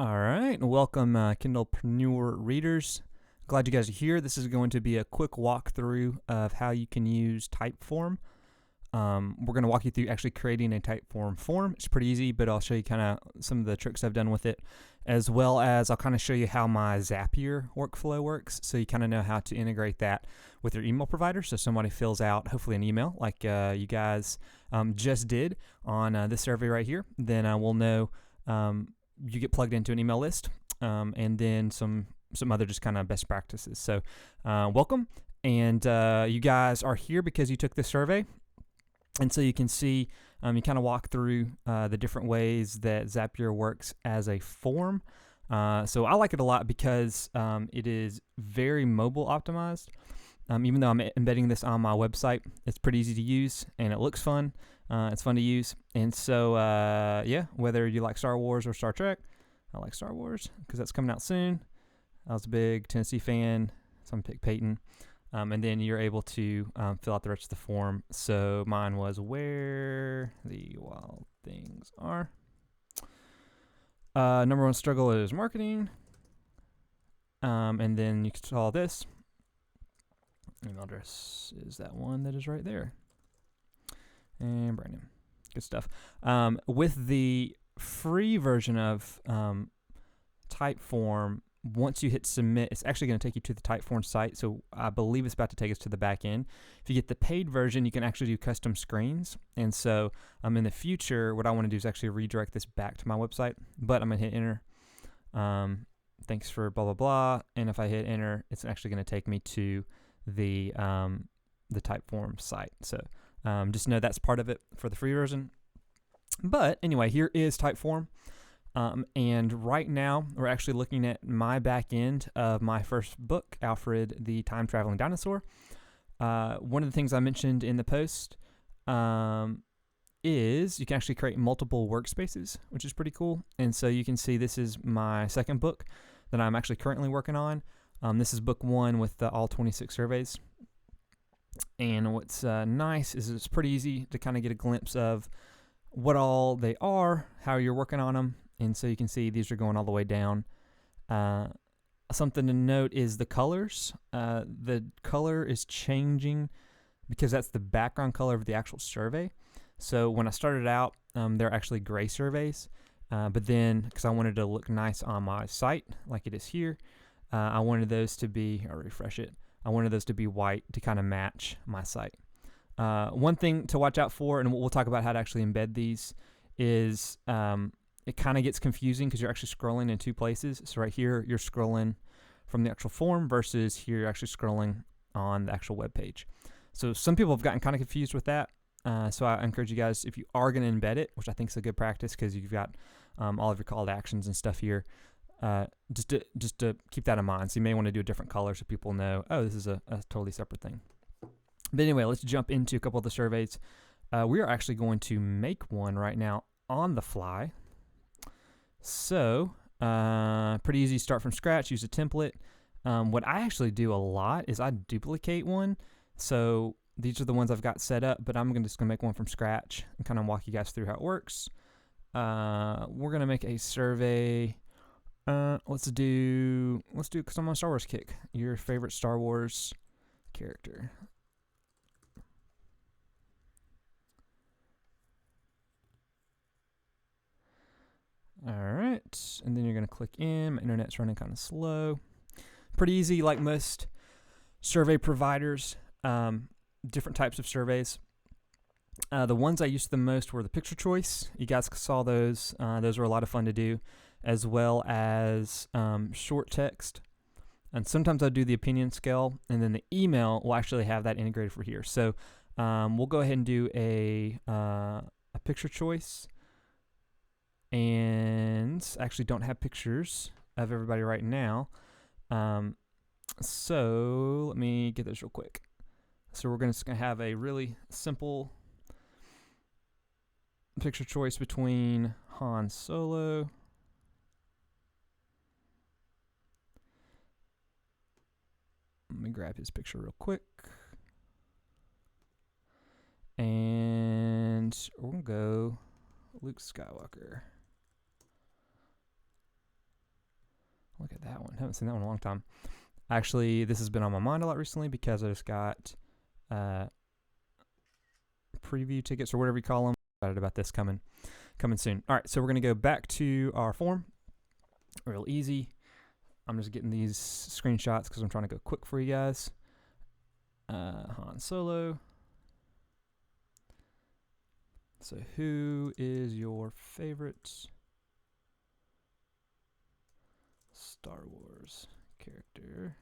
All right, welcome Kindlepreneur readers. Glad you guys are here. This is going to be a quick walkthrough of how you can use TypeForm. We're going to walk you through actually creating a TypeForm form. It's pretty easy, but I'll show you kind of some of the tricks I've done with it, as well as I'll kind of show you how my Zapier workflow works, so you kind of know how to integrate that with your email provider. So somebody fills out hopefully an email like you guys just did on this survey right here, then we'll know you get plugged into an email list, and then some other just kind of best practices. So welcome, and you guys are here because you took this survey. And so you can see, you kind of walk through the different ways that Zapier works as a form. So I like it a lot because it is very mobile optimized. Even though I'm embedding this on my website, it's pretty easy to use and it looks fun. It's fun to use. And so, yeah, whether you like Star Wars or Star Trek, I like Star Wars because that's coming out soon. I was a big Tennessee fan, so I'm going to pick Peyton. And then you're able to fill out the rest of the form. So mine was where the wild things are. Number one struggle is marketing. And then you can saw this. Email address is that one that is right there. And brand new. Good stuff. With the free version of Typeform, once you hit submit, it's actually going to take you to the Typeform site. So I believe it's about to take us to the back end. If you get the paid version, you can actually do custom screens. And so in the future, what I want to do is actually redirect this back to my website. But I'm going to hit enter. Thanks for blah, blah, blah. And if I hit enter, it's actually going to take me to the Typeform site. So just know that's part of it for the free version. But anyway, here is Typeform. And right now, we're actually looking at my back end of my first book, Alfred the Time Traveling Dinosaur. One of the things I mentioned in the post is you can actually create multiple workspaces, which is pretty cool. And so you can see this is my second book that I'm actually currently working on. This is book one with all 26 surveys. And what's nice is it's pretty easy to kind of get a glimpse of what all they are, how you're working on them. And so you can see these are going all the way down. Something to note is the colors. The color is changing because that's the background color of the actual survey. So when I started out, they're actually gray surveys. But then, because I wanted to look nice on my site, like it is here, I wanted those to be, I'll refresh it, I wanted those to be white to kind of match my site. One thing to watch out for, and we'll talk about how to actually embed these, is it kind of gets confusing because you're actually scrolling in two places. So right here, you're scrolling from the actual form versus here, you're actually scrolling on the actual web page. So some people have gotten kind of confused with that. So I encourage you guys, if you are going to embed it, which I think is a good practice because you've got all of your call to actions and stuff here, just to keep that in mind. So you may want to do a different color so people know, oh, this is a totally separate thing. But anyway, let's jump into a couple of the surveys. We are actually going to make one right now on the fly. So pretty easy to start from scratch, use a template. What I actually do a lot is I duplicate one. So these are the ones I've got set up, but I'm just going to make one from scratch and kind of walk you guys through how it works. We're going to make a survey. Let's do, because I'm on a Star Wars kick. Your favorite Star Wars character. All right, and then you're going to click in. My internet's running kind of slow. Pretty easy, like most survey providers, different types of surveys. The ones I used the most were the picture choice. You guys saw those. Those were a lot of fun to do, as well as short text. And sometimes I do the opinion scale, and then the email will actually have that integrated for here. So we'll go ahead and do a picture choice. And actually don't have pictures of everybody right now. So let me get this real quick. So we're just going to have a really simple picture choice between Han Solo let me grab his picture real quick. And we're going to go Luke Skywalker. that one. Haven't seen that one in a long time. Actually, this has been on my mind a lot recently because I just got preview tickets or whatever you call them. Excited about this coming soon. All right, so we're going to go back to our form. Real easy. I'm just getting these screenshots because I'm trying to go quick for you guys. Han Solo. So who is your favorite Star Wars character?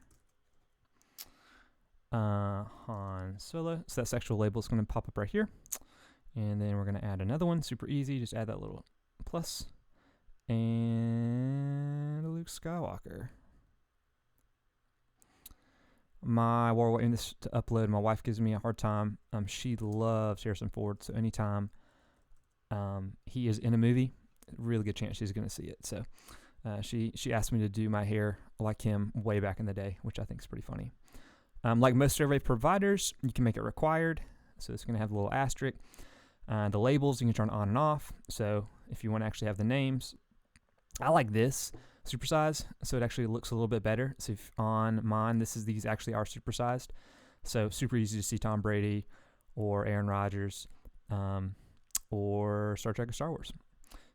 Han Solo. So that sexual label is going to pop up right here. And then we're going to add another one. Super easy. Just add that little plus. And Luke Skywalker. While we're waiting this to upload, my wife gives me a hard time. She loves Harrison Ford. So anytime he is in a movie, really good chance she's going to see it. So she asked me to do my hair like him way back in the day, which I think is pretty funny. Like most survey providers, you can make it required. So it's going to have a little asterisk. The labels you can turn on and off. So if you want to actually have the names, I like this supersize, so it actually looks a little bit better. So if on mine, these actually are supersized. So super easy to see Tom Brady or Aaron Rodgers or Star Trek or Star Wars.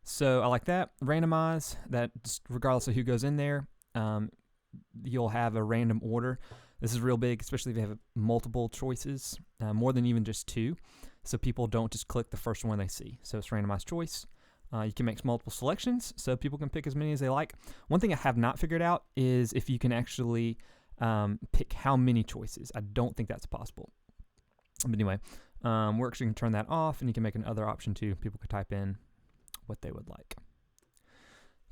So I like that. Randomize, that just regardless of who goes in there, you'll have a random order. This is real big, especially if you have multiple choices, more than even just two. So people don't just click the first one they see. So it's randomized choice. You can make multiple selections, so people can pick as many as they like. One thing I have not figured out is if you can actually pick how many choices. I don't think that's possible. But anyway, we're actually going to turn that off, and you can make another option too. People could type in what they would like.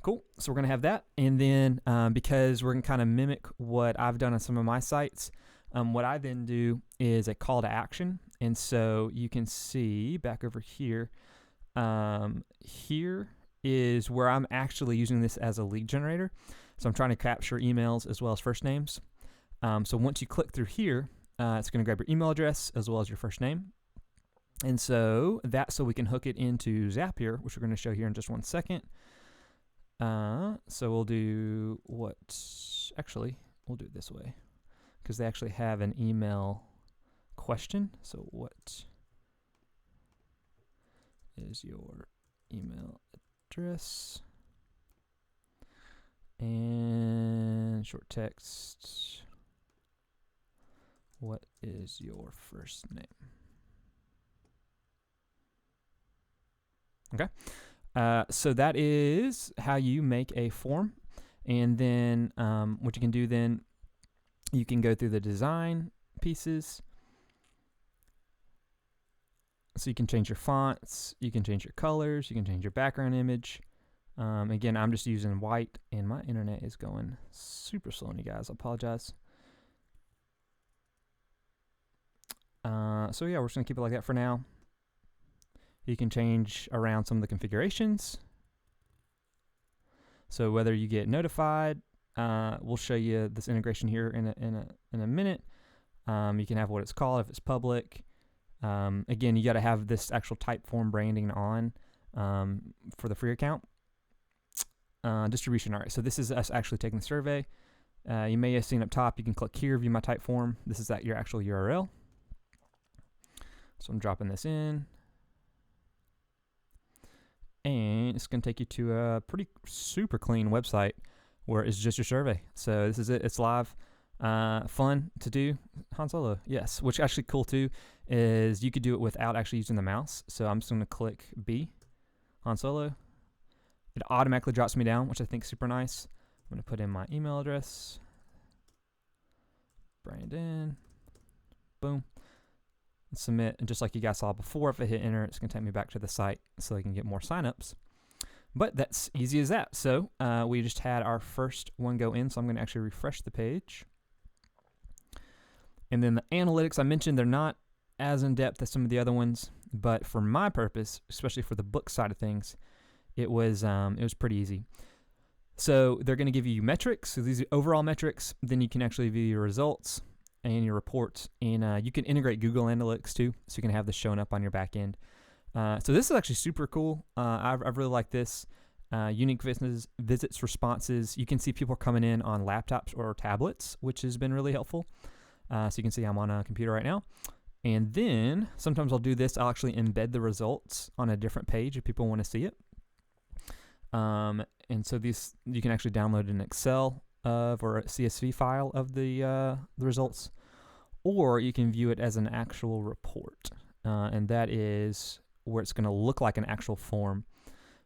Cool. So we're going to have that. And then because we're going to kind of mimic what I've done on some of my sites, what I then do is a call to action. And so you can see back over here, here is where I'm actually using this as a lead generator. So I'm trying to capture emails as well as first names. So once you click through here, it's going to grab your email address as well as your first name. And so we can hook it into Zapier, which we're going to show here in just 1 second. So we'll do we'll do it this way because they actually have an email question. So what is your email address? And short text. What is your first name? Okay. So that is how you make a form. And then what you can do then, you can go through the design pieces. So you can change your fonts, you can change your colors, you can change your background image. Again, I'm just using white, and my internet is going super slow on you guys. I apologize. So yeah, we're just going to keep it like that for now. You can change around some of the configurations. So whether you get notified, we'll show you this integration here in a minute. You can have what it's called if it's public. Again, you got to have this actual TypeForm branding on for the free account. Distribution. All right, so this is us actually taking the survey. You may have seen up top, you can click here, view my TypeForm. This is your actual URL. So I'm dropping this in. And it's going to take you to a pretty super clean website where it's just your survey. So this is it. It's live. Fun to do. Han Solo, yes. Which actually cool too is you could do it without actually using the mouse. So I'm just going to click B, Han Solo. It automatically drops me down, which I think is super nice. I'm going to put in my email address. Brandon. Boom. And submit. And just like you guys saw before, if I hit enter, it's going to take me back to the site so I can get more signups. But that's easy as that. So we just had our first one go in. So I'm going to actually refresh the page. And then the analytics I mentioned, they're not as in-depth as some of the other ones. But for my purpose, especially for the book side of things, it was pretty easy. So they're going to give you metrics. So these are overall metrics. Then you can actually view your results and your reports. And you can integrate Google Analytics too. So you can have this showing up on your back end. So this is actually super cool. I've really liked this. unique visits, responses. You can see people coming in on laptops or tablets, which has been really helpful. So you can see I'm on a computer right now. And then sometimes I'll do this. I'll actually embed the results on a different page if people want to see it. And so these, you can actually download an Excel or a CSV file of the results, or you can view it as an actual report. And that is where it's going to look like an actual form.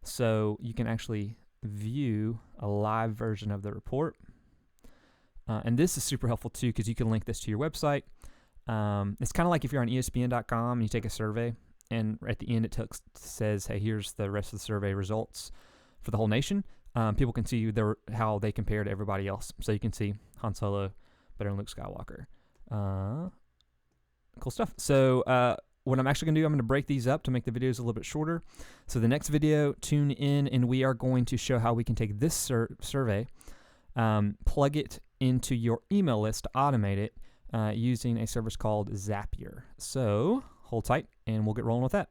So you can actually view a live version of the report. And this is super helpful too, because you can link this to your website. It's kind of like if you're on ESPN.com and you take a survey, and at the end it says, hey, here's the rest of the survey results for the whole nation. People can see how they compare to everybody else. So you can see Han Solo better than Luke Skywalker. Cool stuff. So what I'm actually going to do, I'm going to break these up to make the videos a little bit shorter. So the next video, tune in, and we are going to show how we can take this survey, plug it into your email list to automate it using a service called Zapier. So hold tight, and we'll get rolling with that.